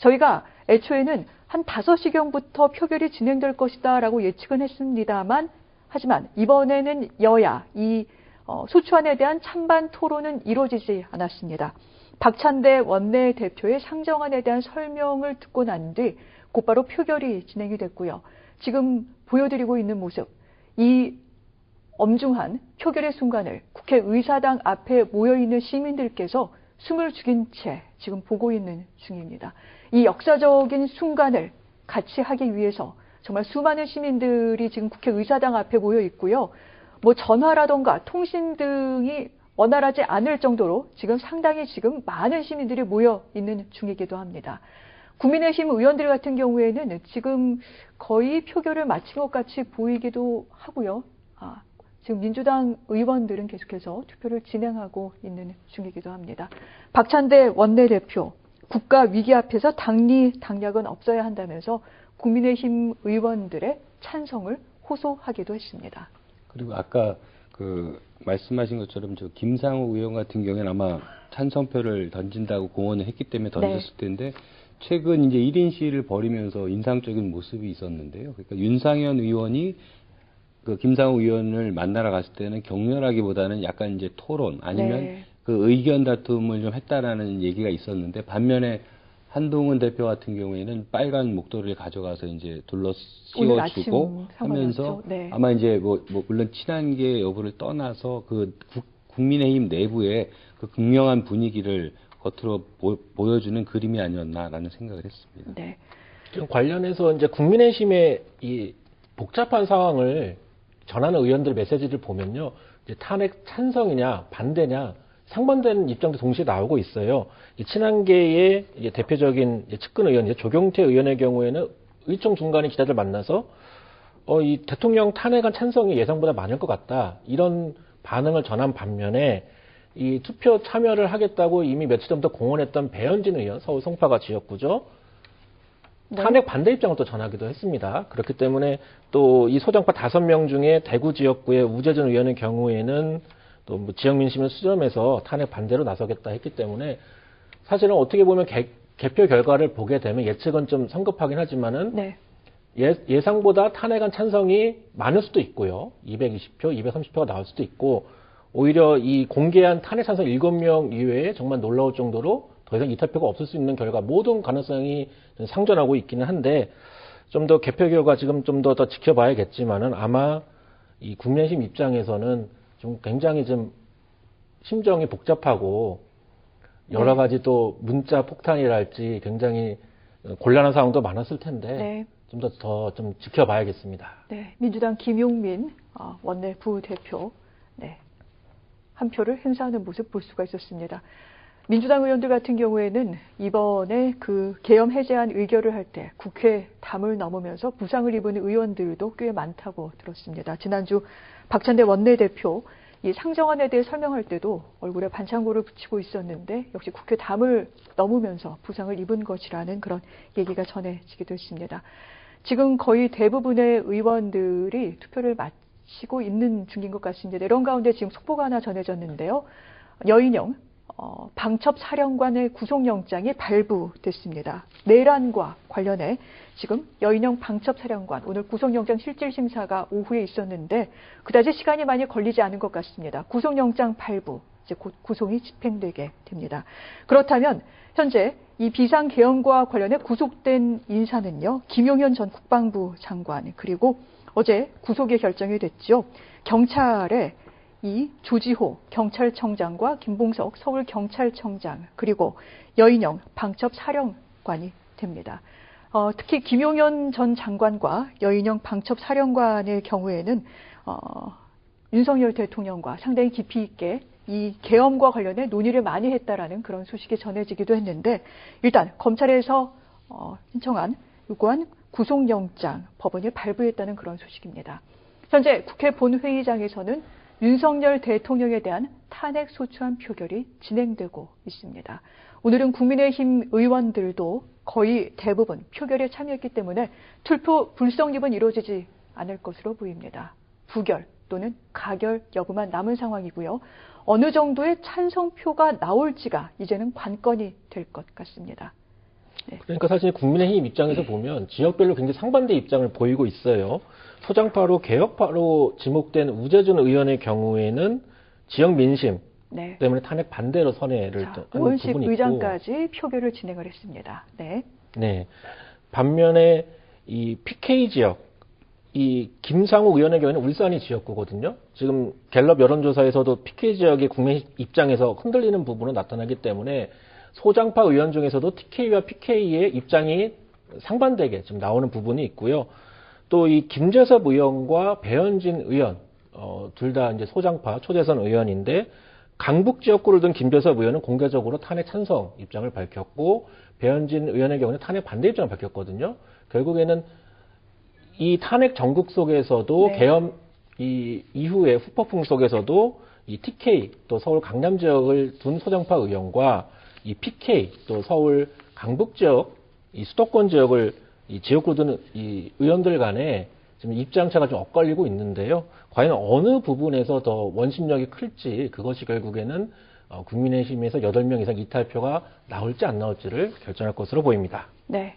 저희가 애초에는 한 5시경부터 표결이 진행될 것이다라고 예측은 했습니다만, 하지만 이번에는 여야 이 소추안에 대한 찬반 토론은 이루어지지 않았습니다. 박찬대 원내대표의 상정안에 대한 설명을 듣고 난 뒤 곧바로 표결이 진행이 됐고요. 지금 보여드리고 있는 모습, 이 엄중한 표결의 순간을 국회의사당 앞에 모여있는 시민들께서 숨을 죽인 채 지금 보고 있는 중입니다. 이 역사적인 순간을 같이 하기 위해서 정말 수많은 시민들이 지금 국회의사당 앞에 모여 있고요. 뭐 전화라던가 통신 등이 원활하지 않을 정도로 상당히 많은 시민들이 모여 있는 중이기도 합니다. 국민의힘 의원들 같은 경우에는 지금 거의 표결을 마친 것 같이 보이기도 하고요. 지금 민주당 의원들은 계속해서 투표를 진행하고 있는 중이기도 합니다. 박찬대 원내대표, 국가 위기 앞에서 당리 당략은 없어야 한다면서 국민의힘 의원들의 찬성을 호소하기도 했습니다. 그리고 아까 말씀하신 것처럼 김상우 의원 같은 경우에는 아마 찬성표를 던진다고 공언을 했기 때문에 던졌을 텐데, 최근 이제 1인 시위를 벌이면서 인상적인 모습이 있었는데요. 그러니까 윤상현 의원이 김상우 의원을 만나러 갔을 때는 격렬하기보다는 약간 이제 토론 아니면 의견 다툼을 좀 했다라는 얘기가 있었는데, 반면에 한동훈 대표 같은 경우에는 빨간 목도리를 가져가서 이제 둘러 씌워주고 하면서 아마 이제 물론 친한계 여부를 떠나서 국민의힘 내부의 극명한 분위기를 겉으로 보여주는 그림이 아니었나라는 생각을 했습니다. 네. 지금 관련해서 이제 국민의힘의 이 복잡한 상황을 전하는 의원들 메시지를 보면요, 이제 탄핵 찬성이냐 반대냐 상반되는 입장도 동시에 나오고 있어요. 이 친한계의 이제 대표적인 측근 의원, 조경태 의원의 경우에는 의총 중간에 기자들 만나서 이 대통령 탄핵안 찬성이 예상보다 많을 것 같다, 이런 반응을 전한 반면에 이 투표 참여를 하겠다고 이미 며칠 전부터 공언했던 배현진 의원, 서울 송파가 지역구죠. 탄핵 반대 입장을 또 전하기도 했습니다. 그렇기 때문에 또 이 소정파 5명 중에 대구 지역구의 우재준 의원의 경우에는 또 지역 민심을 수렴해서 탄핵 반대로 나서겠다 했기 때문에, 사실은 어떻게 보면 개표 결과를 보게 되면 예측은 좀 성급하긴 하지만은 예상보다 탄핵안 찬성이 많을 수도 있고요. 220표, 230표가 나올 수도 있고, 오히려 이 공개한 탄핵 찬성 7명 이외에 정말 놀라울 정도로 더 이상 이탈표가 없을 수 있는 결과, 모든 가능성이 상존하고 있기는 한데, 좀 더 개표 결과 지금 좀 더 지켜봐야겠지만은 아마 이 국민의힘 입장에서는 좀 굉장히 좀 심정이 복잡하고 여러 가지 또 문자 폭탄이랄지 굉장히 곤란한 상황도 많았을 텐데 좀 더 좀 지켜봐야겠습니다. 네, 민주당 김용민 원내 부대표 한 표를 행사하는 모습 볼 수가 있었습니다. 민주당 의원들 같은 경우에는 이번에 계엄 해제안 의결을 할 때 국회 담을 넘으면서 부상을 입은 의원들도 꽤 많다고 들었습니다. 지난주 박찬대 원내대표 이 상정안에 대해 설명할 때도 얼굴에 반창고를 붙이고 있었는데, 역시 국회 담을 넘으면서 부상을 입은 것이라는 그런 얘기가 전해지기도 했습니다. 지금 거의 대부분의 의원들이 투표를 마치고 있는 중인 것 같습니다. 이런 가운데 지금 속보가 하나 전해졌는데요. 여인영 방첩사령관의 구속영장이 발부됐습니다. 내란과 관련해 지금 여인영 방첩사령관 오늘 구속영장 실질심사가 오후에 있었는데 그다지 시간이 많이 걸리지 않은 것 같습니다. 구속영장 발부, 이제 곧 구속이 집행되게 됩니다. 그렇다면 현재 이 비상계엄과 관련해 구속된 인사는요, 김용현 전 국방부 장관, 그리고 어제 구속이 결정이 됐죠. 경찰에 이 조지호 경찰청장과 김봉석 서울경찰청장, 그리고 여인영 방첩사령관이 됩니다. 특히 김용현 전 장관과 여인영 방첩사령관의 경우에는 윤석열 대통령과 상당히 깊이 있게 이 계엄과 관련해 논의를 많이 했다라는 그런 소식이 전해지기도 했는데, 일단 검찰에서 요구한 구속영장 법원이 발부했다는 그런 소식입니다. 현재 국회 본회의장에서는 윤석열 대통령에 대한 탄핵 소추안 표결이 진행되고 있습니다. 오늘은 국민의힘 의원들도 거의 대부분 표결에 참여했기 때문에 투표 불성립은 이루어지지 않을 것으로 보입니다. 부결 또는 가결 여부만 남은 상황이고요. 어느 정도의 찬성표가 나올지가 이제는 관건이 될 것 같습니다. 네. 그러니까 사실 국민의힘 입장에서 보면 지역별로 굉장히 상반된 입장을 보이고 있어요. 소장파로 개혁파로 지목된 우재준 의원의 경우에는 지역 민심 네. 때문에 탄핵 반대로 선회를 자, 하는 우원식 부분이 있고, 의장까지 표결을 진행을 했습니다. 네. 네. 반면에 이 PK 지역, 이 김상우 의원의 경우에는 울산이 지역구거든요. 지금 갤럽 여론조사에서도 PK 지역이 국민 입장에서 흔들리는 부분은 나타나기 때문에 소장파 의원 중에서도 TK와 PK의 입장이 상반되게 지금 나오는 부분이 있고요. 또 이 김재섭 의원과 배현진 의원, 둘 다 이제 소장파 초대선 의원인데 강북 지역구를 둔 김재섭 의원은 공개적으로 탄핵 찬성 입장을 밝혔고 배현진 의원의 경우는 탄핵 반대 입장을 밝혔거든요. 결국에는 이 탄핵 전국 속에서도 네. 계엄 이후의 후폭풍 속에서도 이 TK 또 서울 강남 지역을 둔 소장파 의원과 이 PK 또 서울 강북 지역 이 수도권 지역을 이 지역구로 둔 이 의원들 간에 지금 입장차가 좀 엇갈리고 있는데요. 과연 어느 부분에서 더 원심력이 클지 그것이 결국에는 국민의힘에서 8명 이상 이탈표가 나올지 안 나올지를 결정할 것으로 보입니다. 네.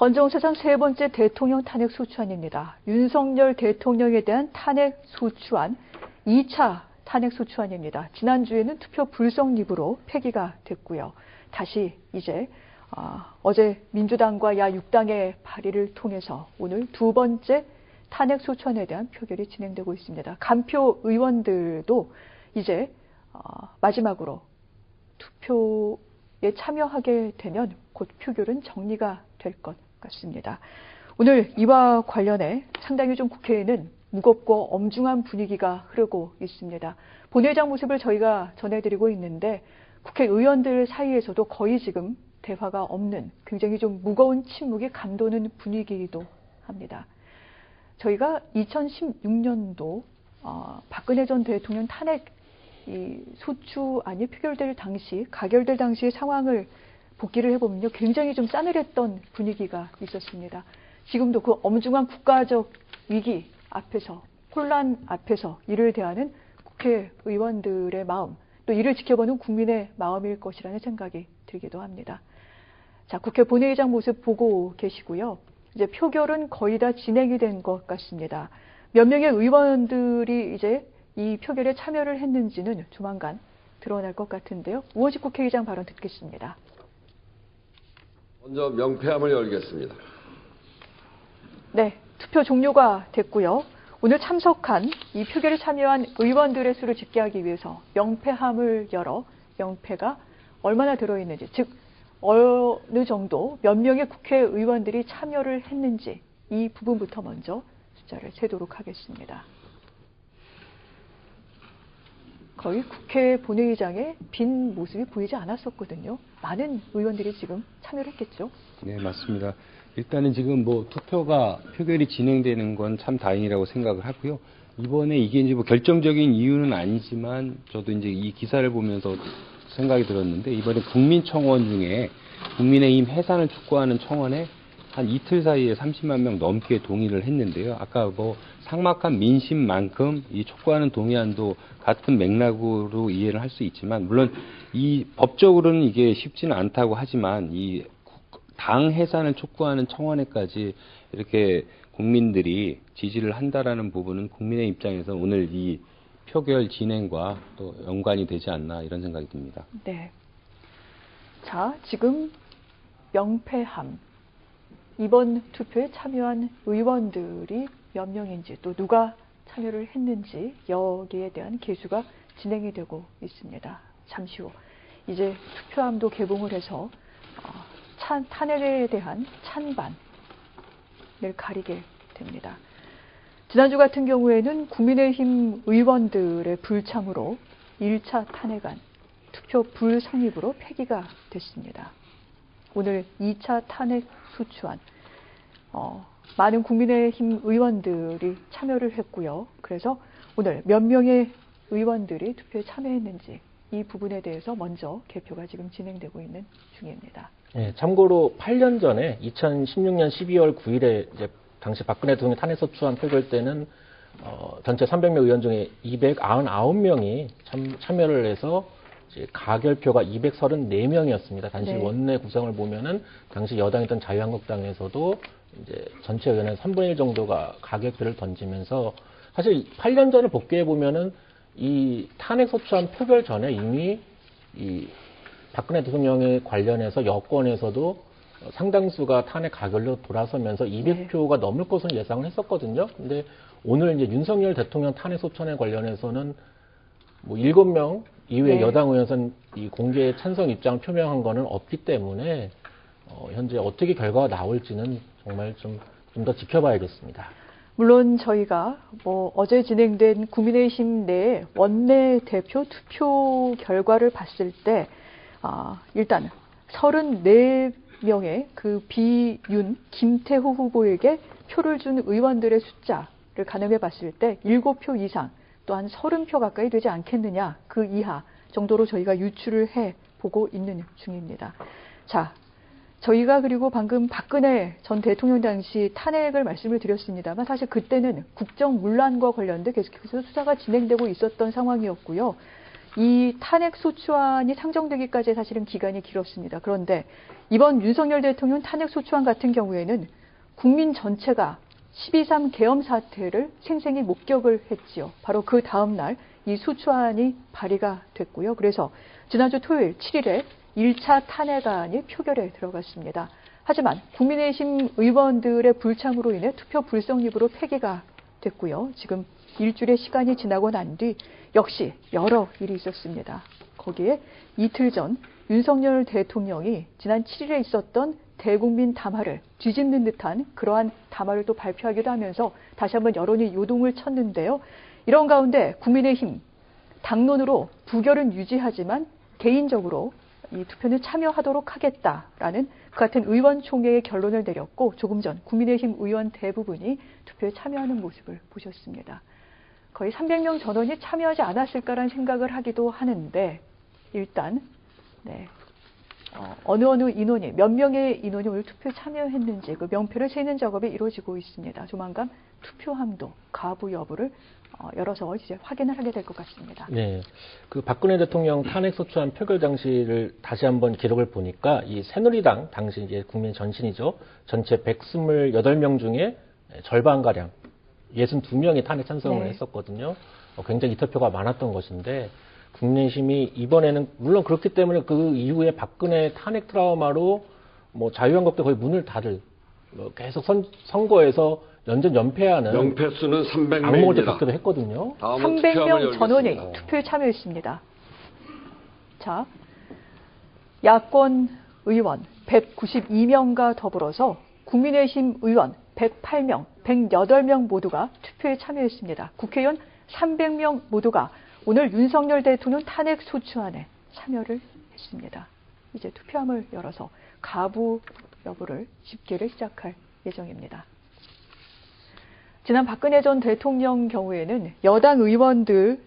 헌정사상 세 번째 대통령 탄핵 소추안입니다. 윤석열 대통령에 대한 탄핵 소추안 2차 탄핵 소추안입니다. 지난주에는 투표 불성립으로 폐기가 됐고요. 다시 이제 어제 민주당과 야6당의 발의를 통해서 오늘 두 번째 탄핵 소추안에 대한 표결이 진행되고 있습니다. 간표 의원들도 이제 마지막으로 투표에 참여하게 되면 곧 표결은 정리가 될 것 같습니다. 오늘 이와 관련해 상당히 좀 국회에는 무겁고 엄중한 분위기가 흐르고 있습니다. 본회의장 모습을 저희가 전해드리고 있는데 국회의원들 사이에서도 거의 지금 대화가 없는 굉장히 좀 무거운 침묵이 감도는 분위기이기도 합니다. 저희가 2016년도 박근혜 전 대통령 탄핵 이 소추안이 표결될 당시, 가결될 당시의 상황을 복기를 해보면요, 굉장히 좀 싸늘했던 분위기가 있었습니다. 지금도 그 엄중한 국가적 위기 앞에서, 혼란 앞에서 이를 대하는 국회의원들의 마음, 또 이를 지켜보는 국민의 마음일 것이라는 생각이 들기도 합니다. 자, 국회 본회의장 모습 보고 계시고요. 이제 표결은 거의 다 진행이 된 것 같습니다. 몇 명의 의원들이 이제 이 표결에 참여를 했는지는 조만간 드러날 것 같은데요. 우원식 국회의장 발언 듣겠습니다. 먼저 명패함을 열겠습니다. 네, 투표 종료가 됐고요. 오늘 참석한 이 표결에 참여한 의원들의 수를 집계하기 위해서 명패함을 열어 명패가 얼마나 들어있는지, 즉 어느 정도 몇 명의 국회의원들이 참여를 했는지 이 부분부터 먼저 숫자를 세도록 하겠습니다. 거의 국회 본회의장에 빈 모습이 보이지 않았었거든요. 많은 의원들이 지금 참여를 했겠죠. 네, 맞습니다. 일단은 지금 표결이 진행되는 건 참 다행이라고 생각을 하고요. 이번에 이게 이제 결정적인 이유는 아니지만 저도 이제 이 기사를 보면서 생각이 들었는데 이번에 국민청원 중에 국민의힘 해산을 촉구하는 청원에 한 이틀 사이에 30만 명 넘게 동의를 했는데요. 아까 삭막한 민심만큼 이 촉구하는 동의안도 같은 맥락으로 이해를 할 수 있지만 물론 이 법적으로는 이게 쉽지는 않다고 하지만 이 당 해산을 촉구하는 청원에까지 이렇게 국민들이 지지를 한다라는 부분은 국민의 입장에서 오늘 이 표결 진행과 또 연관이 되지 않나 이런 생각이 듭니다. 네. 자, 지금 명패함. 이번 투표에 참여한 의원들이 몇 명인지 또 누가 참여를 했는지 여기에 대한 계수가 진행이 되고 있습니다. 잠시 후 이제 투표함도 개봉을 해서 탄핵에 대한 찬반을 가리게 됩니다. 지난주 같은 경우에는 국민의힘 의원들의 불참으로 1차 탄핵안 투표 불성립으로 폐기가 됐습니다. 오늘 2차 탄핵 소추안 많은 국민의힘 의원들이 참여를 했고요. 그래서 오늘 몇 명의 의원들이 투표에 참여했는지 이 부분에 대해서 먼저 개표가 지금 진행되고 있는 중입니다. 네, 참고로 8년 전에 2016년 12월 9일에 이제 당시 박근혜 대통령 탄핵 소추안 표결 때는 전체 300명 의원 중에 299명이 참여를 해서 이제 가결표가 234명이었습니다. 단지 네. 원내 구성을 보면은 당시 여당이던 자유한국당에서도 이제 전체 의원의 3분의 1 정도가 가결표를 던지면서 사실 8년 전을 복귀해 보면은 이 탄핵 소추안 표결 전에 이미 이 박근혜 대통령에 관련해서 여권에서도 상당수가 탄핵 가결로 돌아서면서 200표가 넘을 것으로 예상을 했었거든요. 근데 오늘 이제 윤석열 대통령 탄핵 소추안에 관련해서는 뭐 7명 이외의 네. 여당 의원선 이 공개 찬성 입장을 표명한 거는 없기 때문에 현재 어떻게 결과가 나올지는 정말 좀 더 지켜봐야겠습니다. 물론 저희가 뭐 어제 진행된 국민의힘 내 원내 대표 투표 결과를 봤을 때 일단 34명의 그 비윤 김태호 후보에게 표를 준 의원들의 숫자를 가늠해 봤을 때 7표 이상 또한 30표 가까이 되지 않겠느냐, 그 이하 정도로 저희가 유추를 해 보고 있는 중입니다. 자, 저희가 그리고 방금 박근혜 전 대통령 당시 탄핵을 말씀을 드렸습니다만 사실 그때는 국정문란과 관련돼 계속해서 수사가 진행되고 있었던 상황이었고요. 이 탄핵 소추안이 상정되기까지 사실은 기간이 길었습니다. 그런데 이번 윤석열 대통령 탄핵 소추안 같은 경우에는 국민 전체가 12.3 계엄 사태를 생생히 목격을 했지요. 바로 그 다음 날 이 소추안이 발의가 됐고요. 그래서 지난주 토요일 7일에 1차 탄핵안이 표결에 들어갔습니다. 하지만 국민의힘 의원들의 불참으로 인해 투표 불성립으로 폐기가 됐고요. 지금 일주일의 시간이 지나고 난 뒤 역시 여러 일이 있었습니다. 거기에 이틀 전 윤석열 대통령이 지난 7일에 있었던 대국민 담화를 뒤집는 듯한 그러한 담화를 또 발표하기도 하면서 다시 한번 여론이 요동을 쳤는데요. 이런 가운데 국민의힘 당론으로 부결은 유지하지만 개인적으로 이 투표는 참여하도록 하겠다라는 그 같은 의원총회의 결론을 내렸고 조금 전 국민의힘 의원 대부분이 투표에 참여하는 모습을 보셨습니다. 거의 300명 전원이 참여하지 않았을까라는 생각을 하기도 하는데 일단 어느 인원이 몇 명의 인원이 오늘 투표에 참여했는지 그 명표를 세는 작업이 이루어지고 있습니다. 조만간 투표함도 가부 여부를 열어서 이제 확인을 하게 될 것 같습니다. 네, 그 박근혜 대통령 탄핵 소추안 표결 당시를 다시 한번 기록을 보니까 이 새누리당 당시 이제 국민 전신이죠. 전체 128명 중에 절반 가량 62명이 탄핵 찬성을 네. 했었거든요. 굉장히 이탈표가 많았던 것인데 국민의힘이 이번에는 물론 그렇기 때문에 그 이후에 박근혜 탄핵 트라우마로 뭐 자유한국당 거의 문을 닫을 계속 선거에서 연전 연패하는 명패 수는 악몽을 또 300명입니다. 겪기도 했거든요. 300명 전원이 투표에 참여했습니다. 자, 야권 의원 192명과 더불어서 국민의힘 의원 108명, 108명 모두가 투표에 참여했습니다. 국회의원 300명 모두가 오늘 윤석열 대통령 탄핵 소추안에 참여를 했습니다. 이제 투표함을 열어서 가부 여부를 집계를 시작할 예정입니다. 지난 박근혜 전 대통령 경우에는 여당 의원들이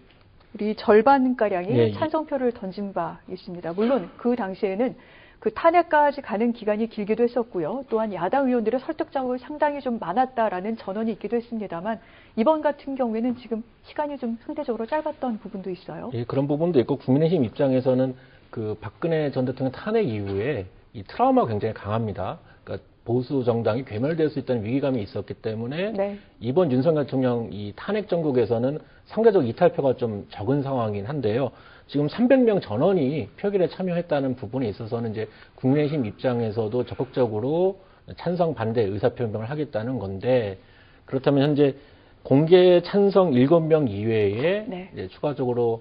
절반가량이 네. 찬성표를 던진 바 있습니다. 물론 그 당시에는 그 탄핵까지 가는 기간이 길기도 했었고요. 또한 야당 의원들의 설득 작업이 상당히 좀 많았다라는 전언이 있기도 했습니다만 이번 같은 경우에는 지금 시간이 좀 상대적으로 짧았던 부분도 있어요. 예, 그런 부분도 있고 국민의힘 입장에서는 그 박근혜 전 대통령 탄핵 이후에 이 트라우마가 굉장히 강합니다. 그러니까 보수 정당이 괴멸될 수 있다는 위기감이 있었기 때문에 네. 이번 윤석열 대통령 이 탄핵 정국에서는 상대적 이탈표가 좀 적은 상황이긴 한데요. 지금 300명 전원이 표결에 참여했다는 부분에 있어서는 이제 국민의힘 입장에서도 적극적으로 찬성 반대 의사표명을 하겠다는 건데 그렇다면 현재 공개 찬성 7명 이외에 네. 이제 추가적으로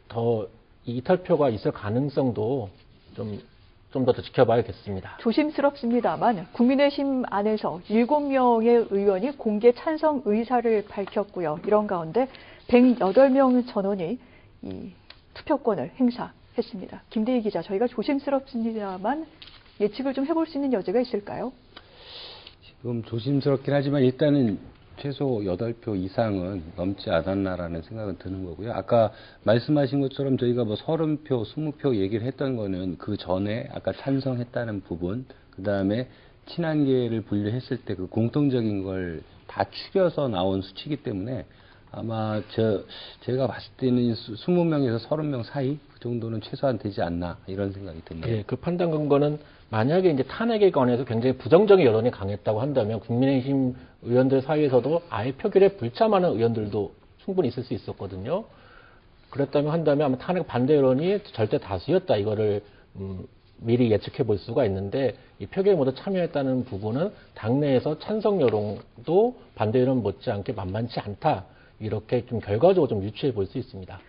더 이탈표가 있을 가능성도 좀 더 지켜봐야겠습니다. 조심스럽습니다만 국민의힘 안에서 7명의 의원이 공개 찬성 의사를 밝혔고요. 이런 가운데 108명 전원이 이 투표권을 행사했습니다. 김대희 기자, 저희가 조심스럽습니다만 예측을 좀 해볼 수 있는 여지가 있을까요? 지금 조심스럽긴 하지만 일단은 최소 8표 이상은 넘지 않았나라는 생각은 드는 거고요. 아까 말씀하신 것처럼 저희가 뭐 30표, 20표 얘기를 했던 거는 그 전에 아까 찬성했다는 부분, 그 다음에 친한계를 분류했을 때 그 공통적인 걸 다 추려서 나온 수치이기 때문에 아마 제가 봤을 때는 20명에서 30명 사이 그 정도는 최소한 되지 않나 이런 생각이 드네요. 예, 그 판단 근거는 만약에 이제 탄핵에 관해서 굉장히 부정적인 여론이 강했다고 한다면 국민의힘 의원들 사이에서도 아예 표결에 불참하는 의원들도 충분히 있을 수 있었거든요. 그랬다면 한다면 아마 탄핵 반대 여론이 절대 다수였다 이거를 미리 예측해 볼 수가 있는데 이 표결에 모두 참여했다는 부분은 당내에서 찬성 여론도 반대 여론 못지않게 만만치 않다 이렇게 좀 결과적으로 좀 유추해 볼 수 있습니다.